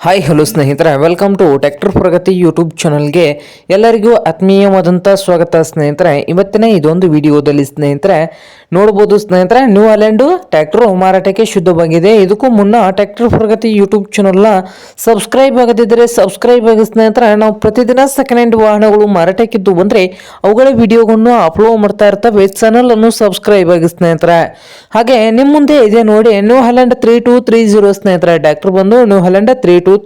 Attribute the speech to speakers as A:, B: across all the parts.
A: Hi hello ಸ್ನೇಹಿತರೆ, welcome to tractor Pragati YouTube ಚಾನಲ್ಗೆ ಎಲ್ಲರಿಗೂ ಆತ್ಮೀಯವಾದಂಥ ಸ್ವಾಗತ ಸ್ನೇಹಿತರೆ. ಇವತ್ತಿನ ಇದೊಂದು ವಿಡಿಯೋದಲ್ಲಿ ಸ್ನೇಹಿತರೆ ನೋಡ್ಬೋದು ಸ್ನೇಹಿತರೆ, ನ್ಯೂ ಹಾಲೆಂಡ್ ಟ್ರ್ಯಾಕ್ಟರ್ ಮಾರಾಟಕ್ಕೆ ಶುದ್ಧವಾಗಿದೆ. ಇದಕ್ಕೂ ಮುನ್ನ ಟ್ರ್ಯಾಕ್ಟರ್ ಪ್ರಗತಿ ಯೂಟ್ಯೂಬ್ ಚಾನಲ್ನ ಸಬ್ಸ್ಕ್ರೈಬ್ ಆಗದಿದ್ದರೆ ಸಬ್ಸ್ಕ್ರೈಬ್ ಆಗಿ ಸ್ನೇಹಿತರೆ. ನಾವು ಪ್ರತಿದಿನ ಸೆಕೆಂಡ್ ಹ್ಯಾಂಡ್ ವಾಹನಗಳು ಮಾರಾಟಕ್ಕಿದ್ದು ಬಂದರೆ ಅವುಗಳ ವಿಡಿಯೋಗಳನ್ನು ಅಪ್ಲೋಡ್ ಮಾಡ್ತಾ ಇರ್ತವೆ. ಚಾನಲ್ ಅನ್ನು ಸಬ್ಸ್ಕ್ರೈಬ್ ಆಗಿ ಸ್ನೇಹಿತರೆ. ಹಾಗೆ ನಿಮ್ಮ ಮುಂದೆ ಇದೆ ನೋಡಿ, ನ್ಯೂ ಹಾಲೆಂಡ್ 3230 ಸ್ನೇಹಿತರೆ. ಟ್ರ್ಯಾಕ್ಟರ್ ಬಂದು ನ್ಯೂ ಹಾಲೆಂಡ್ 3230. ಈ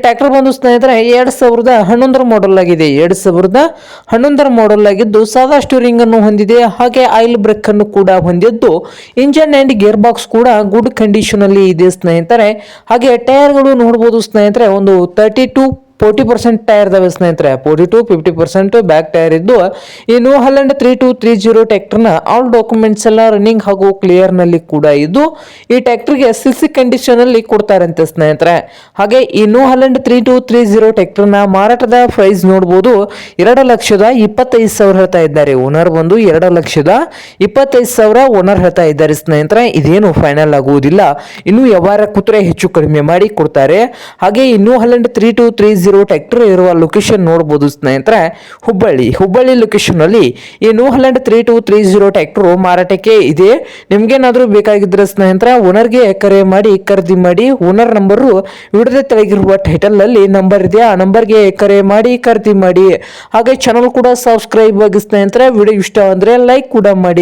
A: ಟ್ರ್ಯಾಕ್ಟರ್ ಬಂದು ಸ್ನೇಹಿತರೆ 2011 ಮಾಡೆಲ್ ಆಗಿದೆ. 2011 ಮಾಡೆಲ್ ಆಗಿದ್ದು ಸಾದಾ ಸ್ಟೀರಿಂಗ್ ಅನ್ನು ಹೊಂದಿದೆ. ಹಾಗೆ ಆಯಿಲ್ ಬ್ರೇಕ್ ಅನ್ನು ಕೂಡ ಹೊಂದಿದ್ದು ಇಂಜನ್ ಅಂಡ್ ಗೇರ್ ಬಾಕ್ಸ್ ಕೂಡ ಗುಡ್ ಕಂಡೀಷನ್ ಅಲ್ಲಿ ಇದೆ ಸ್ನೇಹಿತರೆ. ಹಾಗೆ ಟೈರ್ಗಳು ನೋಡಬಹುದು ಸ್ನೇಹಿತರೆ, ಒಂದು 30-40% ಟೈರ್ ಇದಾವೆ ಸ್ನೇಹಿತರೆ. 40-50% ಬ್ಯಾಕ್ ಟೈರ್ ಇದ್ದು ಈ ನ್ಯೂ ಹಾಲೆಂಡ್ 3230 ಟ್ರ್ಯಾಕ್ಟರ್ನ ಆಲ್ ಡಾಕ್ಯುಮೆಂಟ್ಸ್ ಎಲ್ಲ ರನ್ನಿಂಗ್ ಹಾಗೂ ಕ್ಲಿಯರ್ ನಲ್ಲಿ ಕೂಡ ಇದ್ದು ಈ ಟ್ರ್ಯಾಕ್ಟರ್ಗೆ ಸಿಸಿ ಕಂಡೀಷನ್ ಅಲ್ಲಿ ಕೊಡ್ತಾರಂತೆ ಸ್ನೇಹಿತರೆ. ಹಾಗೆ ಈ ನ್ಯೂ ಹಾಲೆಂಡ್ 3230 ಟ್ರ್ಯಾಕ್ಟರ್ನ ಮಾರಾಟದ ಪ್ರೈಸ್ ನೋಡಬಹುದು, 2,25,000 ಹೇಳ್ತಾ ಇದ್ದಾರೆ. ಓನರ್ ಬಂದು 2,25,000 ಓನರ್ ಹೇಳ್ತಾ ಇದ್ದಾರೆ ಸ್ನೇಹಿತರೆ. ಇದೇನು ಫೈನಲ್ ಆಗುವುದಿಲ್ಲ, ಇನ್ನು ವ್ಯವಹಾರ ಕೂತ್ರೆ ಹೆಚ್ಚು ಕಡಿಮೆ ಮಾಡಿ ಕೊಡ್ತಾರೆ. ಹಾಗೆ ಈ ನ್ಯೂ ಹಾಲೆಂಡ್ 3230 ಟ್ರ್ಯಾಕ್ಟರ್ ಇರುವ ಲೊಕೇಶನ್ ನೋಡಬಹುದು ಸ್ನೇಹಿತರೆ, ಹುಬ್ಬಳ್ಳಿ ಲೊಕೇಶನ್ ಅಲ್ಲಿ ಈ ನ್ಯೂ ಹಾಲೆಂಡ್ 3230 ಟ್ರ್ಯಾಕ್ಟರ್ ಮಾರಾಟಕ್ಕೆ ಇದೆ. ನಿಮ್ಗೇನಾದ್ರೂ ಬೇಕಾಗಿದ್ರೆ ಸ್ನೇಹಿತರೆ ಓನರ್ಗೆ ಕರೆ ಮಾಡಿ ಖರೀದಿ ಮಾಡಿ. ಓನರ್ ನಂಬರು ವಿಡಿಯೋದ ತೆಳಗಿರುವ ಟೈಟಲ್ ಅಲ್ಲಿ ನಂಬರ್ ಇದೆ, ಆ ನಂಬರ್ಗೆ ಕರೆ ಮಾಡಿ ಖರೀದಿ ಮಾಡಿ. ಹಾಗೆ ಚಾನಲ್ ಕೂಡ ಸಬ್ಸ್ಕ್ರೈಬ್ ಆಗಿ ಸ್ನೇಹಿತರೆ. ವಿಡಿಯೋ ಇಷ್ಟ ಅಂದ್ರೆ ಲೈಕ್ ಕೂಡ ಮಾಡಿ.